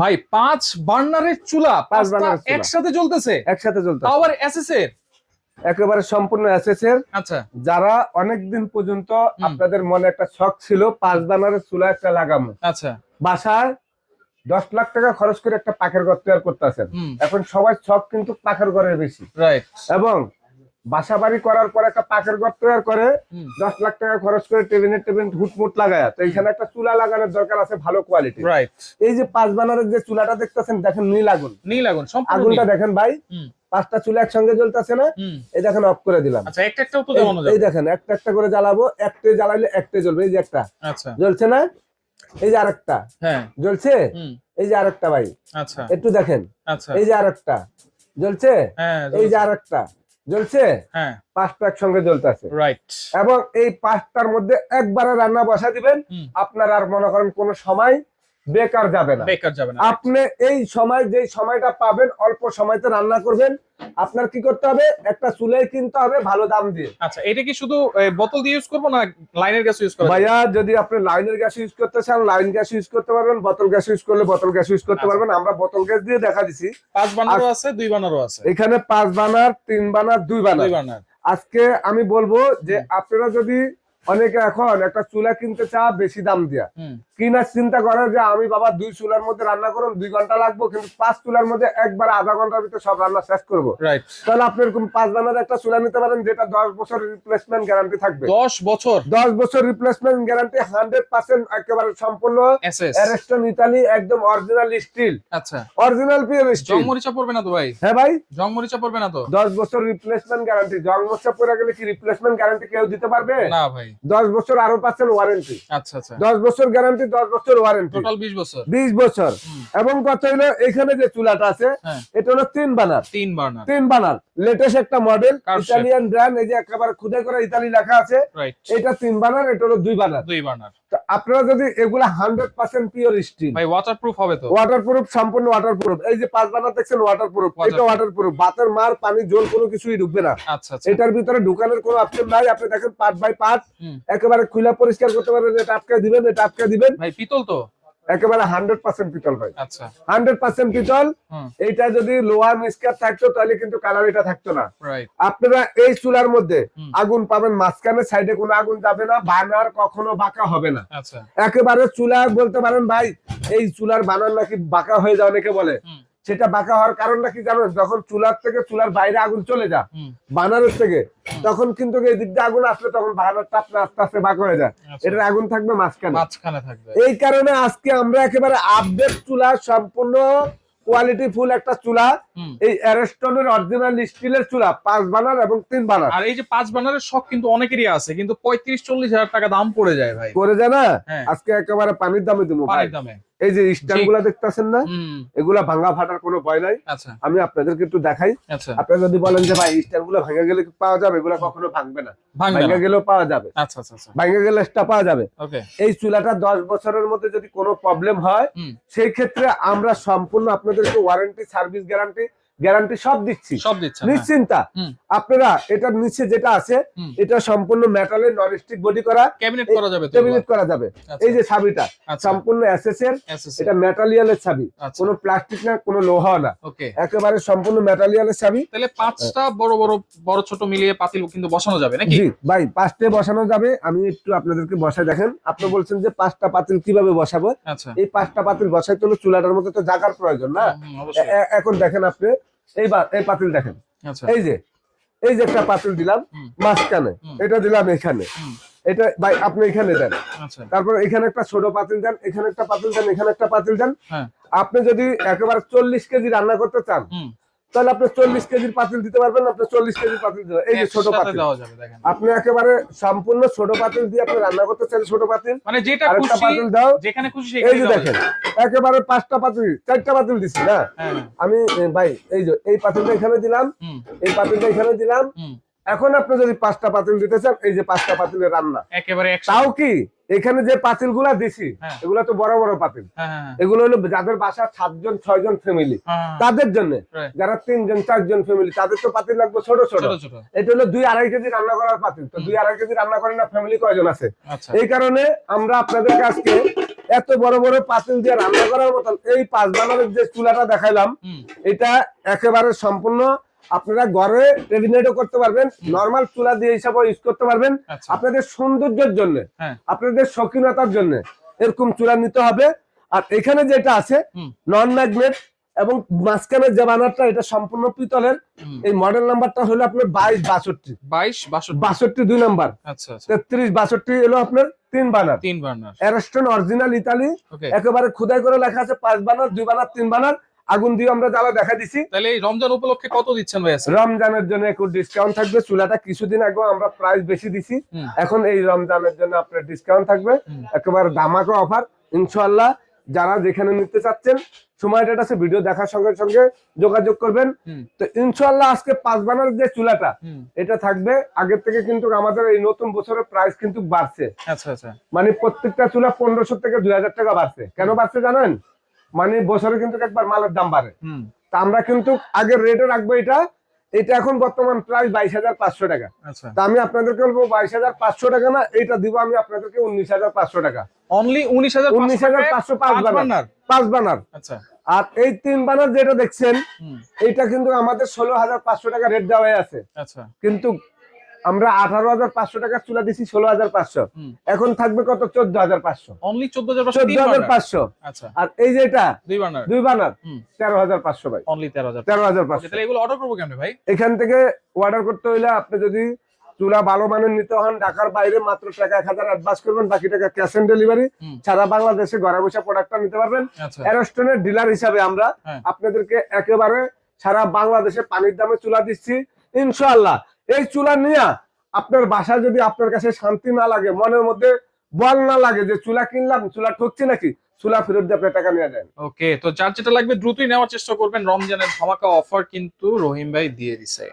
ভাই 5 বার্নারের চুলা, 5 পাঁচটা বার্নারের চুলা একসাথে জ্বলতেছে, একসাথে জ্বলতেছে, তাও আবার এসএস এর। একেবারে সম্পূর্ণ এসএস এর। আচ্ছা, যারা অনেকদিন পর্যন্ত আপনাদের মনে একটা শখ ছিল 5 বার্নারের চুলা একটা লাগামো, আচ্ছা, বাসায় 10 লাখ টাকা খরচ করে একটা পাখের ঘর তৈরি করতেছেন। এখন সবার শখ কিন্তু পাখের ঘরের বেশি, রাইট। এবং বাসা বাড়ি করার পর একটা পাখের ঘর তৈরি করে 10 লাখ টাকা খরচ করে টেবিল হুটমুট লাগায়, তো এখানে একটা চুলা লাগানোর দরকার আছে ভালো কোয়ালিটি, রাইট। এই যে 5 বার্নারের যে চুলাটা দেখতেছেন, দেখেন নীল আগুন, নীল আগুন, সম্পূর্ণ আগুনটা নীল। দেখেন ভাই, 5টা চুলা একসঙ্গে জ্বলতেছে না, এই দেখেন অফ করে দিলাম। আচ্ছা, একটা একটাও তো জ্বালানো এই যাবে। দেখেন একটা একটা করে জ্বালাবো, একটাই জ্বালাইলে একটাই জ্বলবে, এই যে একটা আচ্ছা, জ্বলছে না, এই যে আরেকটা হ্যাঁ, জ্বলছে, এই যে আরেকটা ভাই আচ্ছা, একটু দেখেন, আচ্ছা, এই যে আরেকটা জ্বলছে, হ্যাঁ, এই যে আরেকটা জ্বলছে, হ্যাঁ, 5টা একসঙ্গে জ্বলতেছে। রাইট। এবং এই 5টার মধ্যে একবারে রান্না বসা দিবেন, আপনার আর মনে করেন কোনো সময় বেকার যাবে না, বেকার যাবে না। আপনি এই সময় যে সময়টা পাবেন অল্প সময়তে রান্না করবেন। আপনার কি করতে হবে, একটা চুলাই কিনতে হবে ভালো দাম দিয়ে। আচ্ছা, এটা কি শুধু বোতল দিয়ে ইউজ করবো না লাইনের গ্যাস ইউজ করবো? ভাইয়া যদি আপনি লাইনের গ্যাস ইউজ করতে চান লাইন গ্যাস ইউজ করতে পারবেন, বোতল গ্যাস ইউজ করলে বোতল গ্যাস ইউজ করতে পারবেন। আমরা বোতল গ্যাস দিয়ে দেখা দিছি। 5 বার্নারও আছে, 2 বার্নারও আছে। এখানে 5 বার্নার, 3 বার্নার, 2 2 বার্নার। বার্নার। আজকে আমি বলবো যে আপনারা যদি অনেকে এখন একটা চুলা কিনতে চা বেশি দাম দিয়া কিনার চিন্তা করে যে আমি বাবা 2 চুলার মধ্যে রান্না করুন 2 ঘন্টা লাগবো, কিন্তু 5 চুলার মধ্যে একবার আধা ঘন্টার ভিতরে সব রান্না শেষ করবো, রাইট। তাহলে আপনি এরকম 5 বার্নার একটা চুলা নিতে পারেন, যেটা 10 বছর রিপ্লেসমেন্ট গ্যারান্টি থাকবে। 10 বছর 10 বছর রিপ্লেসমেন্ট গ্যারান্টি, 100% একেবারে সম্পূর্ণ এসএস। অ্যারেস্টন ইতালি, একদম অরিজিনাল স্টিল, আচ্ছা, অরিজিনাল পিওর স্টিল। জং মরিচা পড়বে না তো ভাই? হ্যাঁ ভাই, জং মরিচা পড়বে না তো? 10 বছর রিপ্লেসমেন্ট গ্যারান্টি। জং মশা পড়ে গেলে কি রিপ্লেসমেন্ট গ্যারান্টি কেউ দিতে পারবে? না ভাই। 10 বছর আরো পাচ্ছেন ওয়ারেন্টি। আচ্ছা, আচ্ছা, 10 বছর গ্যারান্টি, 10 বছর ওয়ারেন্টি, টোটাল 20 বছর। 20 বছর। এবং কত হলো এখানে যে চুলাটা আছে, এটা হলো 3 বার্নার। 3 বার্নার। 3 বার্নার লেটেস্ট একটা মডেল, Curve ইতালিয়ান ব্র্যান্ড, এই যে একেবারে খুদাই করা ইতালি লেখা আছে। রাইট। এটা 3 বার্নার, এটা হলো 2 বার্নার। 2 বার্নার। তো আপনারা যদি এগুলা 100% পিওর স্টিল, ভাই ওয়াটারপ্রুফ হবে তো? ওয়াটারপ্রুফ, সম্পূর্ণ ওয়াটারপ্রুফ। এই যে 5 বার্নার দেখছেন ওয়াটারপ্রুফ, এটা ওয়াটারপ্রুফ, বাতের মার পানি জল কোনো কিছুই ঢুকবে না। আচ্ছা, আচ্ছা। এটার ভিতরে ঢুকানোর কোনো অপশন নাই। আপনি দেখেন পার্ট বাই পার্ট একেবারে খুলে পরিষ্কার করতে পারবেন, এটা আটকে দিবেন, এটা আটকে দিবেন। ভাই পিতল তো? একেবারে 100% পিতল ভাই। আচ্ছা, 100% পিতল। এইটা যদি লোহার মিসকার থাকতো তাহলে কিন্তু কালার এটা থাকতো না। রাইট। আপনারা এই চুলার মধ্যে আগুন পাবেন মাঝখানে, সাইডে কোনো আগুন যাবে না, বানার কখনো বাঁকা হবে না। আচ্ছা, একেবারে চুলা বলতে পারেন ভাই এই চুলার বানার নাকি বাঁকা হয়ে যায় অনেকে বলে, সেটা বাঁকা হওয়ার কারণটা কি জানেন? যখন চুলার থেকে চুলার বাইরে আগুন চলে যায় বানানোর থেকে, তখন কিন্তু এই দিক দিয়ে আগুন আসলে তখন বানানোরটা আপনার আস্তে আস্তে বাঁকা হয়ে যায়। এটার আগুন থাকবে মাঝখানে থাকবে। এই কারণে আজকে আমরা একেবারে আপডেট চুলা, সম্পূর্ণ কোয়ালিটি ফুল একটা চুলা, এই অ্যারেস্টনের অরিজিনাল স্টিলের চুলা, 5 বার্নার এবং 3 বার্নার। আর এই যে 5 বার্নারের শখ কিন্তু অনেকেরই আছে, কিন্তু 35-40 হাজার টাকা দাম পড়ে যায় ভাই। করে যায় না? হ্যাঁ। আজকে একেবারে পানির দামে দেবো ভাই। পানির দামে। এই যে স্ট্যান্ড গুলা দেখতেছেন না, এগুলা ভাঙা ফাটার কোনো ভয় নাই। আচ্ছা, আমি আপনাদেরকে একটু দেখাই। আচ্ছা, আপনারা যদি বলেন যে ভাই স্ট্যান্ড গুলা ভাঙা গেলে কি পাওয়া যাবে, এগুলা কখনো ভাঙবে না, ভাঙা গেলেও পাওয়া যাবে। আচ্ছা, আচ্ছা, আচ্ছা, ভাঙা গেলে এক্সট্রা পাওয়া যাবে। ওকে। এই চুলাটা 10 বছরের মধ্যে যদি কোনো প্রবলেম হয়, সেই ক্ষেত্রে আমরা সম্পূর্ণ আপনাদেরকে ওয়ারেন্টি, সার্ভিস গ্যারান্টি সব দিচ্ছি, নিশ্চিন্তা। আপনারা এটার নিচে যেটা আছে, এটা সম্পূর্ণ মেটালের নন স্টিক বডি করা, ক্যাবিনেট করা যাবে তো? ক্যাবিনেট করা যাবে। এই যে চাবিটা সম্পূর্ণ এসএস এর, এটা মেটালিয়ালের চাবি, কোনো প্লাস্টিক না, কোনো লোহা না, ওকে, একেবারে সম্পূর্ণ মেটালিয়ালের চাবি। তাহলে 5টা বড় ছোট মিলিয়ে পাতিল কিন্তু বসানো যাবে নাকি? জি ভাই, 5টে বসানো যাবে। আমি একটু আপনাদেরকে বসাই দেখেন। আপনি বলছেন যে 5টা পাতিল কিভাবে বসাবো? আচ্ছা, এই 5টা পাতিল বসাইতে হলে চুলাটার মধ্যে তো জায়গার প্রয়োজন না? এখন দেখেন আপনি এই পাতিল দেখেন, এই যে একটা পাতিল দিলাম মাঝখানে, এটা দিলাম এখানে, এটা ভাই আপনি এখানে দেন, তারপর এখানে একটা ছোট পাতিল দেন, এখানে একটা পাতিল দেন, এখানে একটা পাতিল দেন। আপনি যদি একেবারে 40 কেজি রান্না করতে চান, তাহলে আপনি 40 কেজির পাতিল দিতে পারবেন, আপনি 40 কেজির পাতিল দিবেন। এই যে ছোট পাতিল আপনি একেবারে সম্পূর্ণ ছোট পাতিল দিয়ে আপনি রান্না করতে চান, ছোট পাতিল, মানে যেটা আরেকটা খুশি পাতিল দাও, যেখানে খুশি এই যে দেখেন একেবারে 5টা পাতিল, 4টা পাতিল দিছি না আমি ভাই। এই যে এই পাতিলটা এখানে দিলাম, এই পাতিলটা এখানে দিলাম। এখন আপনি যদি 5টা পাতিল দিতে চান, এই যে 5টা পাতিলের রান্না একেবারে। তাও কি এখানে যে পাতিল গুলা দিছি, এগুলা তো বড় বড় পাতিল, এগুলো হলো যাদের বাসা 7 জন 6 জন ফ্যামিলি, তাদের জন্য। যারা 3 জন 4 জন ফ্যামিলি, তাদের তো পাতিল লাগবে ছোট ছোট। এটা হলো 2-2.5 কেজি রান্না করার পাতিল। তো 2-2.5 কেজি রান্না করেন না, ফ্যামিলি কয়জন আছে? এই কারণে আমরা আপনাদের কাছে এত বড় বড় পাতিল দিয়ে রান্না করার মতন এই 5 বানারের যে চুলাটা দেখাইলাম, এটা একেবারে সম্পূর্ণ আপনারা ঘরে রেডিমেডও করতে পারবেন, নরমাল চুলা দিয়ে হিসাবে ইউজ করতে পারবেন। আপনাদের সৌন্দর্যের জন্য, আপনাদের শৌখিনতার জন্য এরকম চুলা নিতে হবে। আর এখানে যেটা আছে নন ম্যাগনেট এবং মাঝখানে যে বানারটা এটা সম্পূর্ণ পিতলের। এই মডেল নাম্বারটা হলো আপনার 2262 2 নাম্বার। আচ্ছা আচ্ছা 3362 হলো আপনার 3 বানার। অ্যারস্টন অরিজিনাল ইতালি, একেবারে খোদাই করে লেখা আছে 5 বানার 2 বানার 3 বানার। আগুন দিয়ে আমরা জ্বালা দেখা দিছি। তাহলে এই রমজান উপলক্ষে কত দিচ্ছেন ভাই? রমজানের জন্য একটু ডিসকাউন্ট থাকবে। চুলাটা কিছুদিন আগে আমরা প্রাইস বেশি দিছি, এখন এই রমজানের জন্য আপনার ডিসকাউন্ট থাকবে, একেবারে ধামাকা অফার ইনশাআল্লাহ। যারা যেখানে নিতে চাচ্ছেন সময়টা আছে, ভিডিও দেখার সঙ্গে সঙ্গে যোগাযোগ করবেন। তো ইনশাআল্লাহ আজকে 5 বানার যে চুলাটা এটা থাকবে আগের থেকে, কিন্তু আমাদের এই নতুন বছরের প্রাইস কিন্তু বাড়ছে। আচ্ছা আচ্ছা, মানে প্রত্যেকটা চুলা 1500 থেকে 2000 টাকা বাড়ছে। কেন বাড়ছে জানেন? মানে বছরে কিন্তু একবার মালের দাম বাড়ে। তা আমরা কিন্তু আগের রেটে রাখবো এটা। এটা এখন বর্তমান প্রাইস 22500 টাকা। তা আমি আপনাদেরকে বলবো 22500 টাকা না, এটা দিব আমি আপনাদেরকে 19500 টাকা। অনলি 19500 5 বানার। আচ্ছা, আর এই 3 বানার যেটা দেখছেন এটা কিন্তু আমাদের 16500 টাকা রেট দেওয়া আছে। আচ্ছা, কিন্তু আমরা 18500 টাকা চুলা দিছি 16500, এখন থাকবে কত? 14500। অনলি 14500। আচ্ছা, আর এই যে এটা 2 বানার 13500 ভাই। অনলি 13500। তাহলে এগুলো অর্ডার করব কেমনে ভাই? এখান থেকে অর্ডার করতে হইলে আপনি যদি চুলা ভালো মানের নিতে হন, ঢাকার বাইরে মাত্র টাকা 1000 অ্যাডভান্স করবেন, বাকি টাকা ক্যাশ অন ডেলিভারি। সারা বাংলাদেশে ঘরে বসে প্রোডাক্টটা নিতে পারবেন। অ্যারস্টনের ডিলার হিসাবে আমরা আপনাদেরকে একেবারে সারা বাংলাদেশে পানির দামে চুলা দিচ্ছি ইনশাআল্লাহ। এই চুলা নিয়ে আপনার বাসায় যদি আপনার কাছে শান্তি না লাগে, মনের মধ্যে বল না লাগে যে চুলা কিনলাম, চুলা ঠকছি নাকি, চুলা ফেরত দিয়ে আপনার টাকা নিয়ে যান। ওকে, তো যার যেটা লাগবে দ্রুতই নেওয়ার চেষ্টা করবেন। রমজানের ধামাকা অফার কিন্তু রহিম ভাই দিয়ে দিছে।